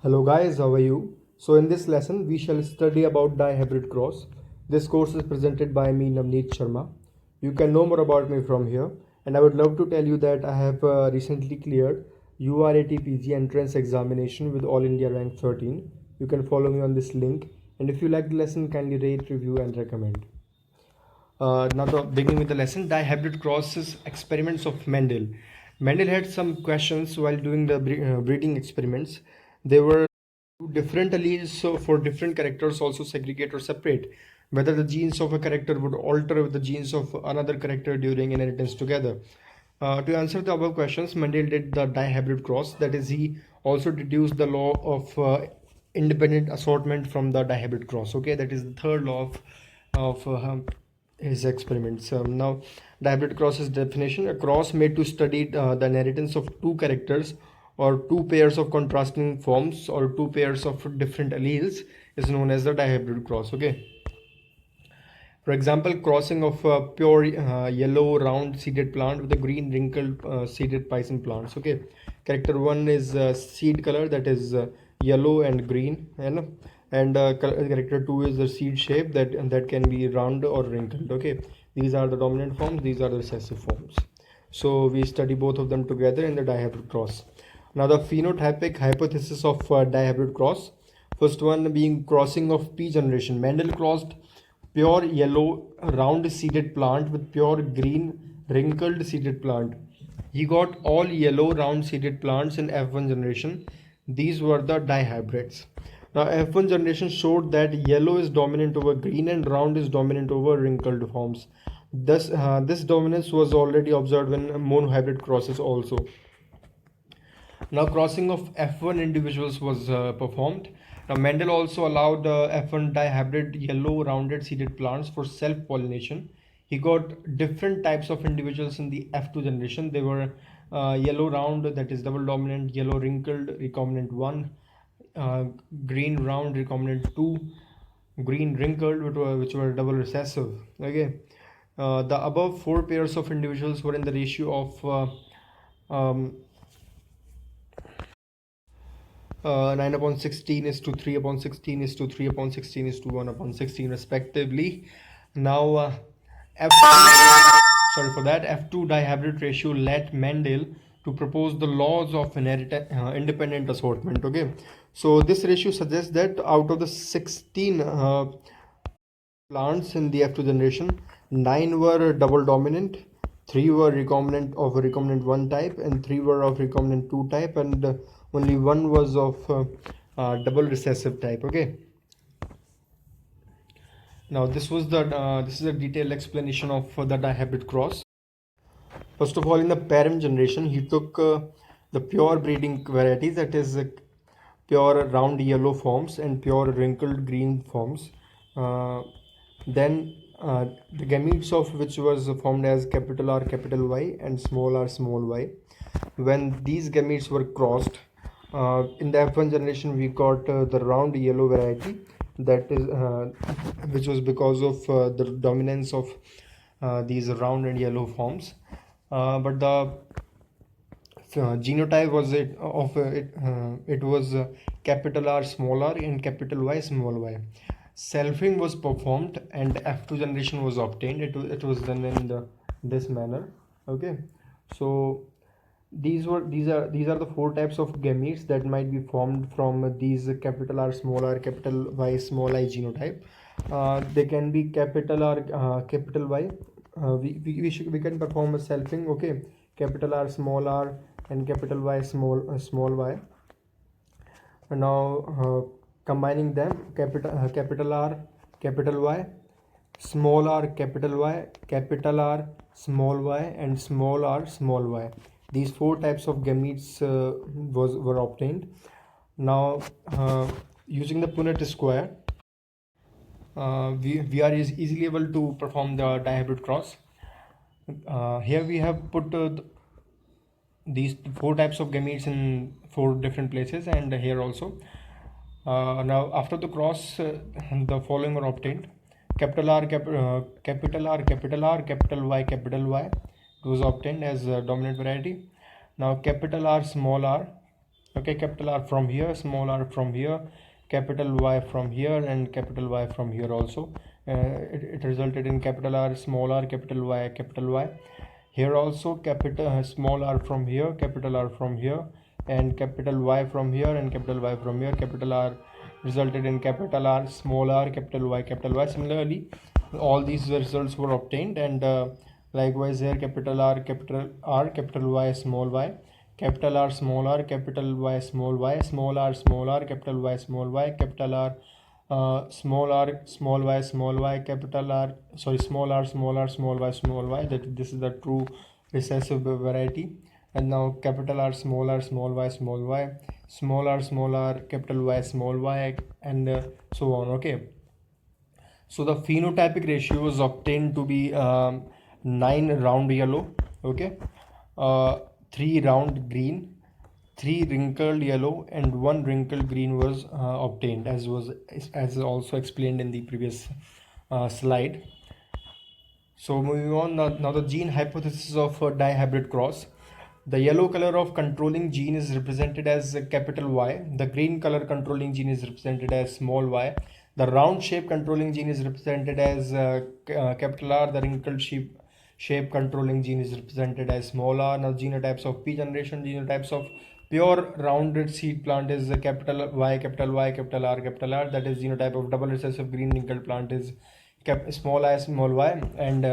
Hello guys, how are you? So in this lesson we shall study about dihybrid cross. This course is presented by me, Navneet Sharma. You can know more about me from here, and I would love to tell you that I have recently cleared URAT PG entrance examination with All India rank 13. You can follow me on this link, and if you like the lesson, kindly rate, review and recommend. Now to begin with the lesson, dihybrid crosses experiments of Mendel. Mendel had some questions while doing the breeding experiments. They were different alleles, so for different characters also segregate or separate whether the genes of a character would alter with the genes of another character during inheritance together. To answer the above questions, Mendel did the dihybrid cross, that is, he also deduced the law of independent assortment from the dihybrid cross. Okay, that is the third law of his experiments. Now, dihybrid cross is definition: a cross made to study the inheritance of two characters or two pairs of contrasting forms or two pairs of different alleles is known as the dihybrid cross. Okay. For example, crossing of a pure yellow round seeded plant with a green wrinkled seeded python plants. Okay, character one is seed color, that is yellow and green, and character two is the seed shape that can be round or wrinkled. Okay, these are the dominant forms, these are the recessive forms. So we study both of them together in the dihybrid cross. Now the phenotypic hypothesis of dihybrid cross. First one being crossing of P generation. Mendel crossed pure yellow round seeded plant with pure green wrinkled seeded plant. He got all yellow round seeded plants in F1 generation. These were the dihybrids. Now F1 generation showed that yellow is dominant over green and round is dominant over wrinkled forms. Thus, this dominance was already observed in monohybrid crosses also. Now crossing of F1 individuals was performed. Now Mendel also allowed F1 dihybrid yellow rounded seeded plants for self-pollination. He got different types of individuals in the F2 generation. They were yellow round, that is double dominant, yellow wrinkled, recombinant-I, green round, recombinant-II, green wrinkled, which were double recessive. Okay, the above four pairs of individuals were in the ratio of 9/16 is to 3/16 is to 3/16 is to 1/16 respectively. Now sorry for that, F2 dihybrid ratio led Mendel to propose the laws of independent assortment. Okay, so this ratio suggests that out of the 16 plants in the F2 generation, 9 were double dominant, 3 were recombinant of a recombinant-I type, and 3 were of recombinant-II type, and only 1 was of double recessive type. Okay. Now this is a detailed explanation of the dihybrid cross. First of all, in the parent generation, he took the pure breeding varieties, that is pure round yellow forms and pure wrinkled green forms. Then the gametes of which was formed as capital R capital Y and small r small y. When these gametes were crossed, in the F1 generation we got the round yellow variety, that is which was because of the dominance of these round and yellow forms, but the genotype was it was capital R small r and capital Y small y. Selfing was performed and F2 generation was obtained. It was done in this manner. Okay, so these are the four types of gametes that might be formed from these capital R small r capital Y small I genotype. They can be capital R capital Y. We can perform a selfing. Okay, capital R small r and capital Y small y. And now combining them, capital R capital Y, small r capital Y, capital R small y, and small r small y. These four types of gametes were obtained. Now using the Punnett square, we are easily able to perform the dihybrid cross. Here we have put these four types of gametes in four different places, and here also. Now after the cross, the following were obtained: capital R capital R capital R capital Y capital Y. It was obtained as a dominant variety. Now capital R small r, Okay, capital R from here, small r from here, capital Y from here, and capital Y from here also. It resulted in capital R, small r, capital Y, capital Y. Here also capital small r from here, capital R from here, and capital Y from here, and capital Y from here. Capital R resulted in capital R, small r, capital Y, capital Y. Similarly, all these results were obtained, and likewise here capital R, capital Y, small y, capital R, small r, capital Y, small y, small r, capital Y, small y, capital R, small r, small y, capital R, sorry, small r, small y, small y. That this is the true recessive variety. And now capital R, small y, small y, small r, capital Y, small y, and so on. Okay. So the phenotypic ratio is obtained to be 9 round yellow, okay, 3 round green, 3 wrinkled yellow, and 1 wrinkled green was obtained, as also explained in the previous slide. So moving on, now the gene hypothesis of dihybrid cross. The yellow color of controlling gene is represented as capital Y. The green color controlling gene is represented as small y. The round shape controlling gene is represented as capital R. The wrinkled shape controlling gene is represented as small r. Now genotypes of P generation, genotypes of pure rounded seed plant is capital Y, capital Y, capital R, capital R. That is genotype of double recessive green wrinkled plant is small I, small y, and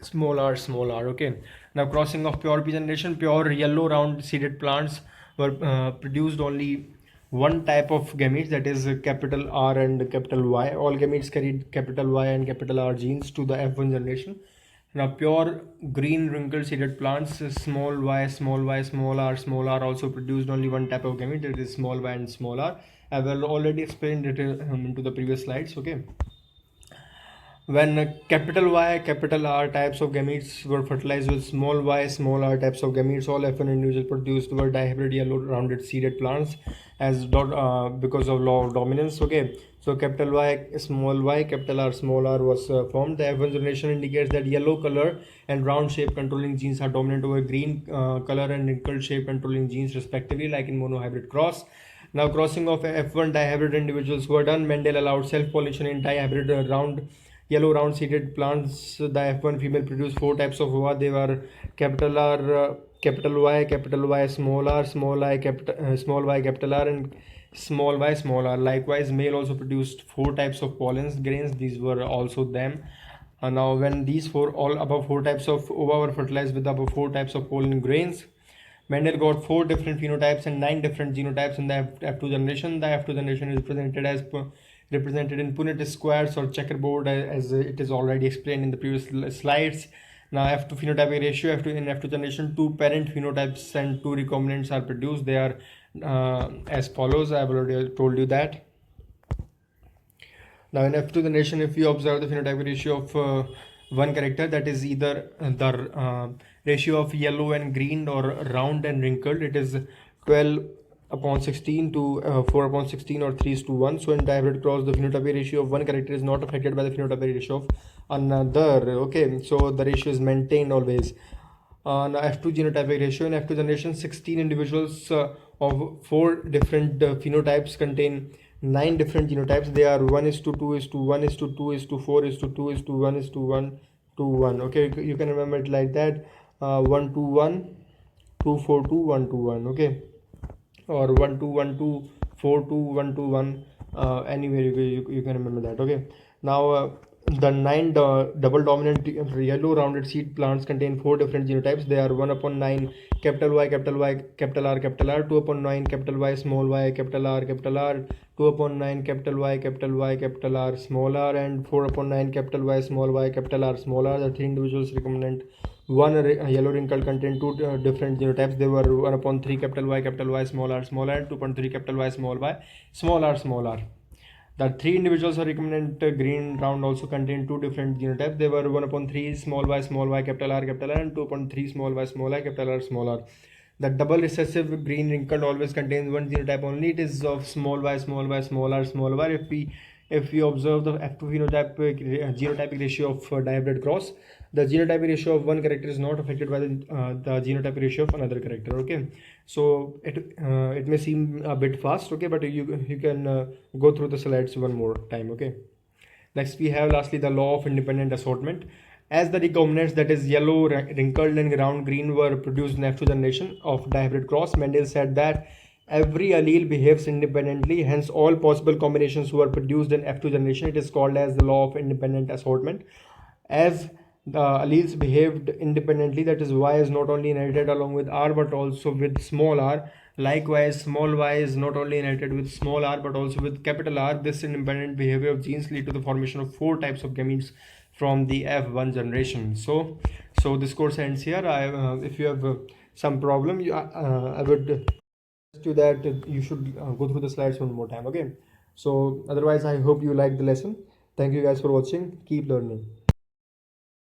small r, small r. Okay. Now crossing of pure P generation, pure yellow round seeded plants were produced only one type of gametes, that is capital R and capital Y. All gametes carried capital Y and capital R genes to the F1 generation. Now pure green wrinkled seeded plants, small y, small r, small r, also produced only one type of gamete, that is small y and small r. I have already explained it into the previous slides. Okay. When capital Y, capital R types of gametes were fertilized with small y, small r types of gametes, all F1 individuals produced were dihybrid yellow rounded seeded plants as because of law of dominance. Okay, so capital Y, capital R, small r was formed. The F1 generation indicates that yellow color and round shape controlling genes are dominant over green color and wrinkled shape controlling genes respectively, like in monohybrid cross. Now crossing of F1 dihybrid individuals were done. Mendel allowed self-pollination in dihybrid yellow round seeded plants. The F1 female produced 4 types of ova. They were capital R, capital Y, small r, small y, capital R, and small y, small r. Likewise, male also produced 4 types of pollen grains. These were also them. Now when these above 4 types of ova were fertilized with above 4 types of pollen grains, Mendel got 4 different phenotypes and 9 different genotypes in the F2 generation. The F2 generation is represented in Punnett squares or checkerboard, as it is already explained in the previous slides. Now F2 phenotypic ratio, in F2 generation, 2 parent phenotypes and 2 recombinants are produced. They are as follows. I have already told you that. Now in F2 generation, if you observe the phenotypic ratio of one character, that is either the ratio of yellow and green or round and wrinkled, it is 12/16 to 4/16 or 3:1. So in dihybrid cross, the phenotypic ratio of one character is not affected by the phenotypic ratio of another. Okay, so the ratio is maintained always. Now F2 genotypic ratio, in F2 generation, 16 individuals of 4 different phenotypes contain 9 different genotypes. They are 1:2:1:2:2:1:1:1:1. Okay, you can remember it like that. 1:1, 2:4:2, 1:1. Okay, or 1:2:1:2, 4:2, 1:1. Anyway, you can remember that. Okay. Now the 9 double dominant yellow rounded seed plants contain 4 different genotypes. They are 1/9 capital Y, capital R, capital R, 2/9 capital Y, small y, capital R, 2/9 capital Y, capital R, small r, and 4/9 capital Y, small y, capital R, small r. The 3 individuals recombinant one yellow wrinkle contain 2 different genotypes. They were 1/3 capital Y, small r, and 2/3 capital Y, small r. The 3 individuals are recombinant green round also contain 2 different genotypes. They were 1/3 small y, capital R, and 2/3 small y, capital R, small r. The double recessive green wrinkled always contains one genotype only. It is of small y, small r, small r. If we observe the F2 genotypic ratio of dihybrid cross, the genotypic ratio of one character is not affected by the genotypic ratio of another character. Okay, so it may seem a bit fast, okay, but you can go through the slides one more time. Okay, next we have lastly the law of independent assortment. As the recombinants, that is yellow, wrinkled and round green, were produced in F2 generation of dihybrid cross, Mendel said that every allele behaves independently, hence all possible combinations were produced in F2 generation. It is called as the law of independent assortment. As the alleles behaved independently, that is Y is not only inherited along with R but also with small r. Likewise, small y is not only inherited with small r but also with capital R. This independent behavior of genes lead to the formation of 4 types of gametes from the F1 generation. So this course ends here. If you have some problem, I would suggest you that you should go through the slides one more time. Okay, so otherwise I hope you like the lesson. Thank you guys for watching. Keep learning.